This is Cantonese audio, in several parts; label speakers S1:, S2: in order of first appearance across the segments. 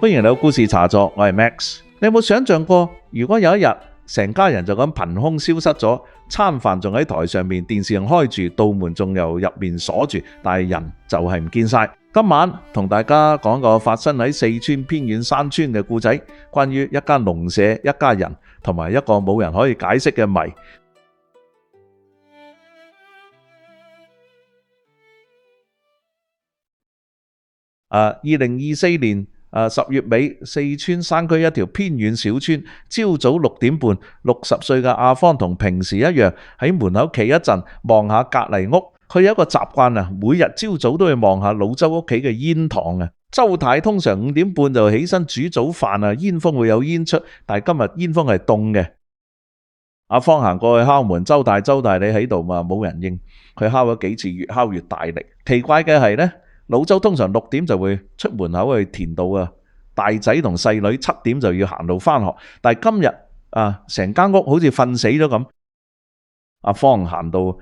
S1: 歡迎嚟到故事茶座，我係 Max。你有冇想象過，如果有一日成家人就咁憑空消失咗，餐飯仲喺台上面，電視仲開住，道門仲由入面鎖住，但係人就係唔見晒。今晚同大家講個發生喺四川偏遠山村嘅故仔，關於一間農舍、一家人同埋一個冇人可以解釋嘅謎。2024年10月尾，四川山區一條偏遠小村，朝早6點半，60歲嘅阿芳同平時一樣喺門口企一陣，望下隔離屋。佢有一個習慣啊，每日朝早都會望下老周屋企嘅煙筒啊。周太通常5點半就起身煮早飯啊，煙風會有煙出，但係今日煙風係凍嘅。阿芳行過去敲門，周太你喺度嘛？冇人應。佢敲咗幾次，越敲越大力。奇怪嘅係呢，老周通常6點就會出門口去田度啊，大仔同細女7點就要行路返學，但係今日成間屋好似瞓死咗咁。阿芳行到客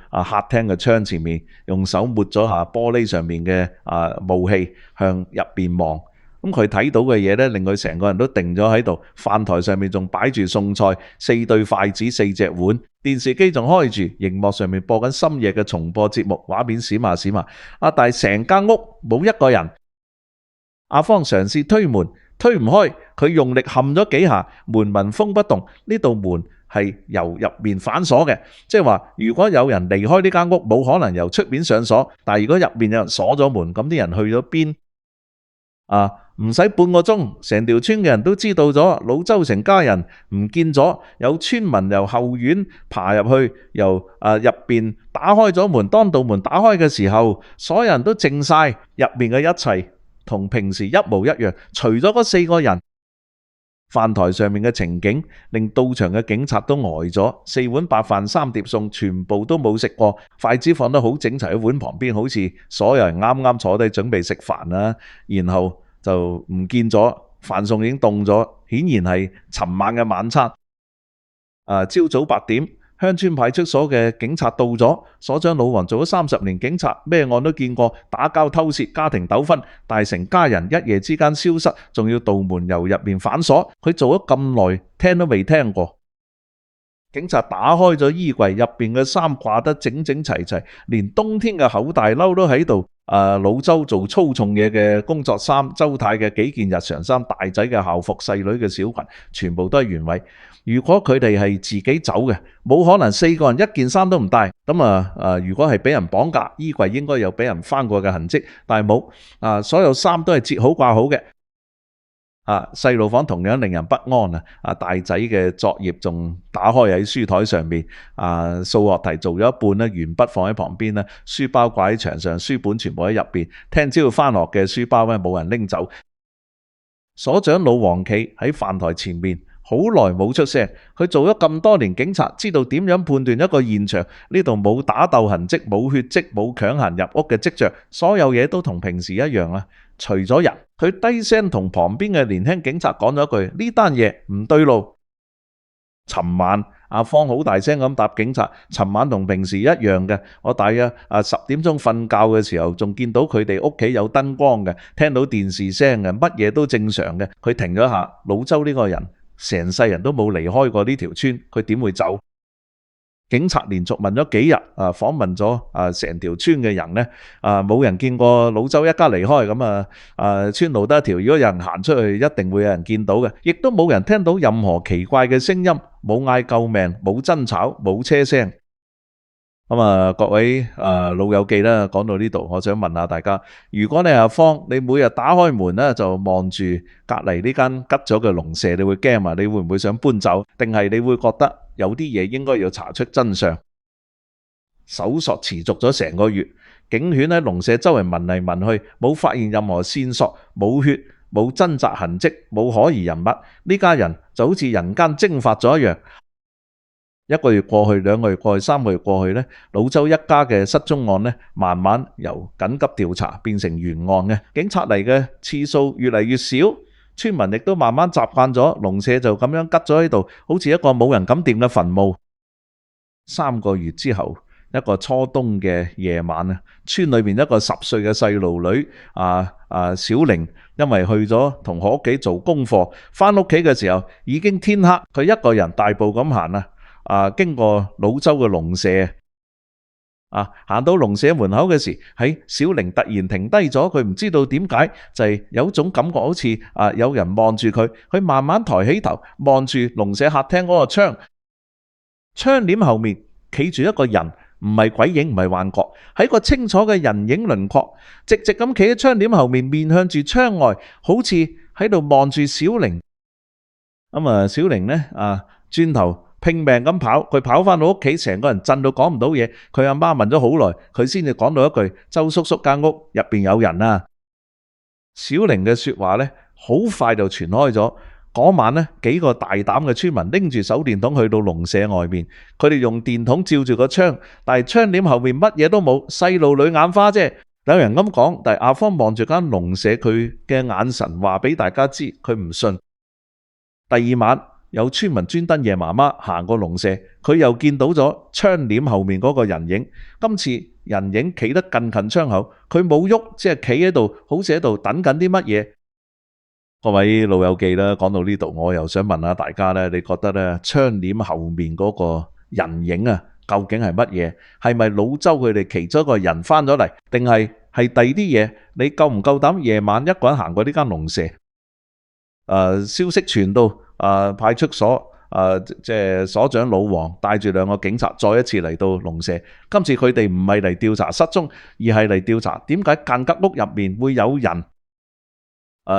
S1: 廳嘅窗前面，用手抹咗下玻璃上面嘅霧氣，向入邊望。咁佢睇到嘅嘢咧，令佢成個人都定咗喺度。飯台上面仲擺住餸菜，4對筷子，4隻碗，電視機仲開住，熒幕上面播緊深夜嘅重播節目，畫面閃下閃下。但係成間屋冇一個人。阿芳嘗試推門，推唔開，佢用力冚咗幾下，門紋風不動。呢道門係由入面反鎖嘅，即係話如果有人離開呢間屋，冇可能由出面上鎖。但係如果入面有人鎖咗門，咁啲人去咗邊？唔使半個鐘，成條村嘅人都知道咗，老周成家人唔見咗。有村民由後院爬入去，由入邊打開咗門。當道門打開嘅時候，所有人都靜晒，入面嘅一切同平時一模一樣，除咗嗰4個人。飯台上面嘅情景令到場嘅警察都呆咗。4碗白飯3碟餸，全部都冇食過，筷子放得好整齊喺碗旁邊，好似所有人啱啱坐低準備食飯啦。然後就唔見咗，飯餸已經凍咗，顯然係尋晚嘅晚餐。朝早8點，鄉村派出所嘅警察到咗。所長老王做咗30年警察，咩案都見過，打交偷竊、家庭糾紛，但係成家人一夜之間消失，仲要道門由入面反鎖。佢做咗咁耐，聽都未聽過。警察打開咗衣櫃，入邊嘅衫掛得整整齊齊，連冬天嘅厚大褸都喺度。老周做粗重嘢嘅工作衫，周太嘅幾件日常衫，大仔嘅校服，細女嘅小裙，全部都係原位。如果佢哋係自己走嘅，冇可能4個人一件衫都唔帶。咁如果係俾人綁架，衣櫃應該有俾人翻過嘅痕跡，但係冇。所有衫都係折好掛好嘅。細路房同樣令人不安啊！大仔嘅作業仲打開喺書台上面，數學題做咗一半咧，鉛筆放喺旁邊咧，書包掛喺牆上，書本全部喺入邊。聽朝翻學嘅書包咧，冇人拎走。所長老王企喺飯台前面，好耐冇出聲。佢做咗咁多年警察，知道點樣判斷一個現場。呢度冇打鬥痕跡，冇血跡，冇強行入屋嘅跡象，所有嘢都同平時一樣啦。除咗人，佢低聲同旁邊嘅年輕警察講咗一句：呢單嘢唔對路。尋晚阿芳好大聲咁答警察：尋晚同平時一樣嘅，我大約10點鐘瞓覺嘅時候，仲見到佢哋屋企有燈光嘅，聽到電視聲嘅，乜嘢都正常嘅。佢停咗下，老周呢個人成世人都冇離開過呢條村，佢點會走？警察連續問咗幾日，訪問咗成條村嘅人呢，冇人見過老周一家離開。咁村路得一條，如果有人行出去，一定會有人見到嘅。亦都冇人聽到任何奇怪嘅聲音，冇嗌救命，冇爭吵，冇車聲。各位老友記啦，講到呢度，我想問下大家，如果你係阿芳，你每日打開門咧就望住隔籬呢間吉咗嘅農舍，你會驚嘛？你會唔會想搬走？定係你會覺得有啲嘢應該要查出真相？搜索持續咗成個月，警犬喺農舍周圍聞嚟聞去，冇發現任何線索，冇血，冇掙扎痕跡，冇可疑人物。呢家人就好似人間蒸發咗一樣。1個月過去，2個月過去，3個月過去呢，老周一家嘅失蹤案呢，慢慢由緊急調查變成懸案嘅。警察嚟嘅次數越嚟越少，村民亦都慢慢習慣咗農舍就咁樣吉咗喺度，好似一個冇人敢掂嘅墳墓。3個月之後，一個初冬嘅夜晚啊，村裏邊一個10歲嘅細路女小玲，因為去咗同學屋企做功課，翻屋企嘅時候已經天黑，佢一個人大步咁行經過老周嘅農舍行到農舍門口嘅時，喺小玲突然停低咗，佢唔知道點解，就係有種感覺好似有人望住佢，佢慢慢抬起頭望住農舍客廳嗰個窗簾後面企住一個人，唔係鬼影，唔係幻覺，係一個清楚嘅人影輪廓，直直咁企喺窗簾後面，面向住窗外，好似喺度望住小玲。小玲呢轉頭拼命咁跑，佢跑翻到屋企，成個人震到講唔到嘢。佢阿媽問咗好耐，佢先至講到一句：周叔叔間屋入邊有人啊！小玲嘅說話呢，好快就傳開咗。嗰晚呢，幾個大膽嘅村民拎住手電筒去到農舍外面，佢哋用電筒照住個窗，但係窗簾後面乜嘢都冇，細路女眼花啫。有人咁講，但係阿芳望住間農舍，佢嘅眼神話俾大家知，佢唔信。第二晚，有村民專登夜媽媽行過農舍，佢又見到咗窗簾後面嗰個人影。今次人影企得更近窗口，佢冇喐，即係企喺度，好似喺度等緊啲乜嘢。各位老友記啦，講到呢度，我又想問下大家咧，你覺得咧窗簾後面嗰個人影究竟係乜嘢？係咪老周佢哋其中一個人翻咗嚟，定係第二啲嘢？你夠唔夠膽夜晚一個人行過呢間農舍？消息傳到派出所即係所長老黃帶住2個警察再一次嚟到農舍。今次佢哋唔係嚟調查失蹤，而係嚟調查點解間吉屋入面會有人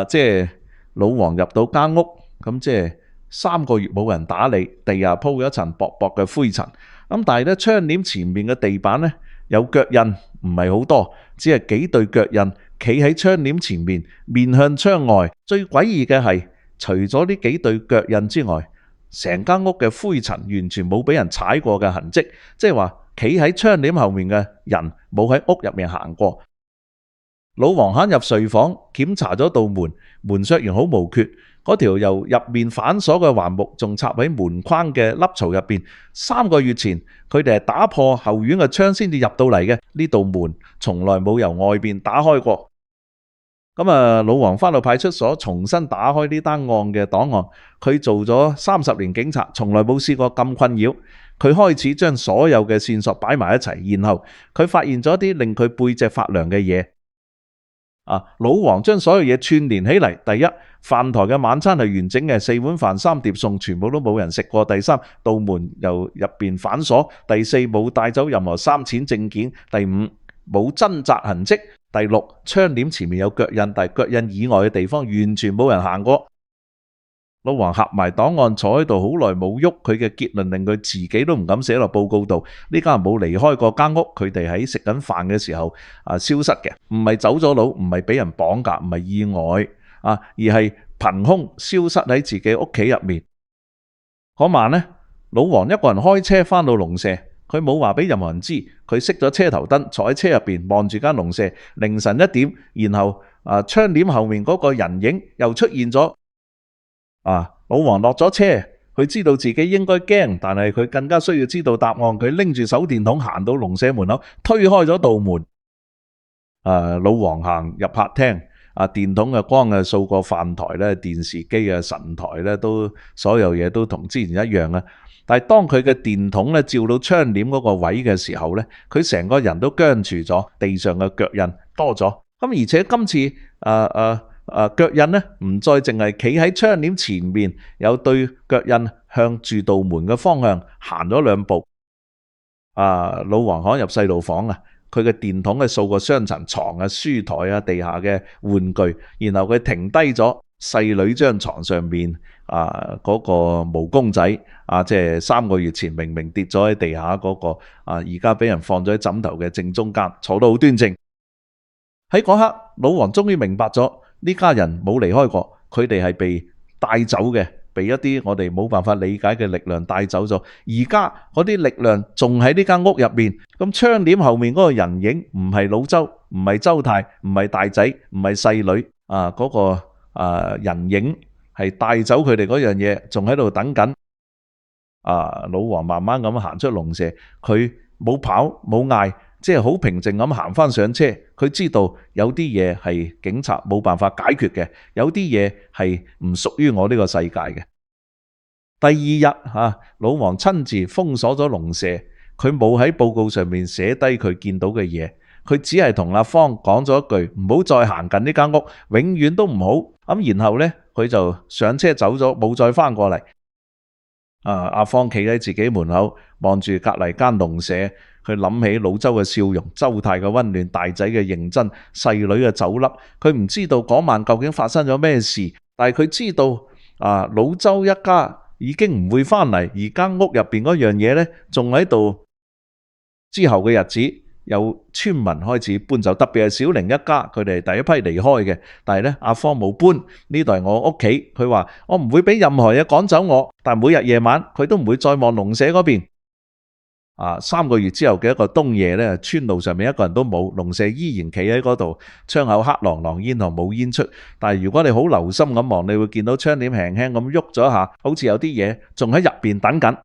S1: 即係老黃入到間屋，咁即係3個月冇人打理，地下鋪咗一層薄薄嘅灰塵。咁但係咧窗簾前面嘅地板咧有腳印，唔係好多，只係幾對腳印企喺窗簾前面，面向窗外。最詭異嘅係，除咗呢幾對腳印之外，成間屋嘅灰塵完全冇俾人踩過嘅痕跡，即係話企喺窗簾後面嘅人冇喺屋入面行過。老黃行入睡房檢查咗道門，門削完好無缺，嗰條由入面反鎖嘅橫木仲插喺門框嘅凹槽入邊。3個月前佢哋係打破後院嘅窗先至入到嚟嘅，呢道門從來冇由外邊打開過。咁老黃翻到派出所重新打開呢單案嘅檔案，佢做咗30年警察，從來冇試過咁困擾。佢開始將所有嘅線索擺埋一齊，然後佢發現咗一啲令佢背脊發涼嘅嘢。老黃將所有嘢串連起嚟。第一，飯台嘅晚餐係完整嘅，4碗飯3碟餸，全部都冇人食過。第三，道門由入邊反鎖。第四，冇帶走任何3錢證件。第五，冇掙扎痕跡。第六，窗簾前面有腳印，但係腳印以外嘅地方完全冇人行過。老黃合埋檔案坐喺度好耐冇喐，佢嘅結論令佢自己都唔敢寫落報告度。呢家人冇離開過間屋，佢哋喺食緊飯嘅時候消失嘅，唔係走咗佬，唔係俾人綁架，唔係意外而係憑空消失喺自己屋企入面。嗰晚呢，老黃一個人開車翻到農舍，佢冇話俾任何人知，佢熄咗車頭燈，坐喺車入邊望住間農舍。凌晨1點，然後窗簾後面嗰個人影又出現咗。老黃落咗車，佢知道自己應該驚，但係佢更加需要知道答案。佢拎住手電筒行到農舍門口，推開咗道門。老黃行入客廳，電筒嘅光掃過飯台咧、電視機神台咧，都所有嘢都同之前一樣。但係當佢嘅電筒咧照到窗簾嗰個位嘅時候咧，佢成個人都僵住咗，地上嘅腳印多咗。咁而且今次腳印呢唔再淨係企喺窗簾前面，有對腳印向住道門嘅方向行咗2步。老黃行入細路房佢嘅電筒掃過雙層床書台地下嘅玩具，然後佢停低咗細女張床上面嗰個毛公仔即係3個月前明明跌咗喺地下嗰個而家俾人放咗喺枕頭嘅正中間，坐到好端正。喺嗰刻，老黃終於明白咗。呢家人冇離開過，佢哋係被帶走嘅，被一啲我哋冇辦法理解嘅力量帶走咗。而家嗰啲力量仲喺呢間屋入面。咁窗簾後面嗰個人影唔係老周，唔係周太，唔係大仔，唔係細女嗰個人影係帶走佢哋嗰樣嘢，仲喺度等緊。老黃慢慢咁行出農舍，佢冇跑冇嗌，即係好平靜咁行返上車。佢知道有啲嘢係警察冇辦法解決嘅，有啲嘢係唔屬於我呢個世界嘅。第二日老王親自封鎖咗農舍，佢冇喺報告上面寫低佢見到嘅嘢，佢只係同阿方講咗一句唔好再行近呢間屋，永遠都唔好。咁然後呢，佢就上車走咗，冇再返過嚟。阿方企喺自己門口望住隔離間農舍，佢諗起老周嘅笑容、周太嘅溫暖、大仔嘅認真、細女嘅酒粒。佢唔知道嗰晚究竟發生咗咩事，但係佢知道老周一家已經唔會返嚟，而間屋入邊嗰樣嘢呢，仲喺度。之後嘅日子，有村民開始搬走，特別係小玲一家，佢哋係第一批離開嘅。但係呢，阿方冇搬，呢度係我屋企。佢話我唔會俾任何嘢趕走我，但係每日夜晚佢都唔會再望農舍嗰邊。3個月之後嘅一個冬夜呢，村路上面一個人都冇，農舍依然企喺嗰度，窗口黑啷啷，煙筒冇煙出。但係如果你好留心咁望，你會見到窗簾輕輕咁喐咗一下，好似有啲嘢仲喺入邊等緊。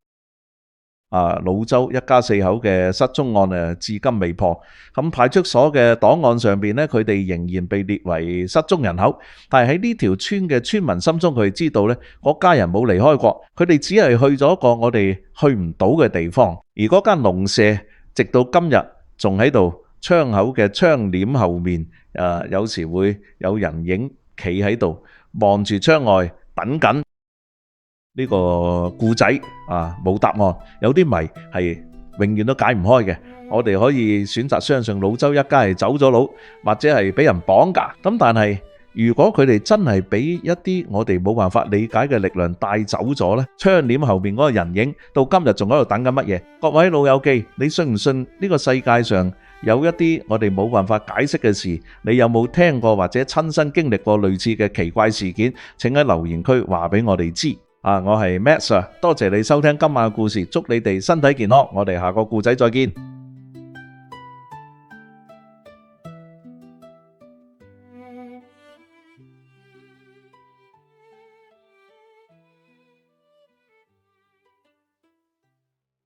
S1: 老周一家4口嘅失蹤案至今未破。咁派出所嘅檔案上邊呢，佢哋仍然被列為失蹤人口。但係喺呢條村嘅村民心中，佢哋知道呢，嗰家人冇離開過，佢哋只係去咗一個我哋去唔到嘅地方。而嗰間農舍直到今日仲喺度，窗口嘅窗簾後面有時會有人影企喺度望住窗外等緊。呢個故仔冇答案，有啲謎係永遠都解唔開嘅。我哋可以選擇相信老周一家係走咗佬，或者係俾人綁架。咁但係如果佢哋真係俾一啲我哋冇辦法理解嘅力量帶走咗呢，窗簾後面嗰個人影到今日仲喺度等緊乜嘢？各位老友記，你信唔信呢個世界上有一啲我哋冇辦法解釋嘅事？你有冇聽過或者親身經歷過類似嘅奇怪事件？請喺留言區話俾我哋知。我係 Matt Sir，多謝你收聽今晚嘅故事，祝你哋身體健康，我哋下個故仔再見。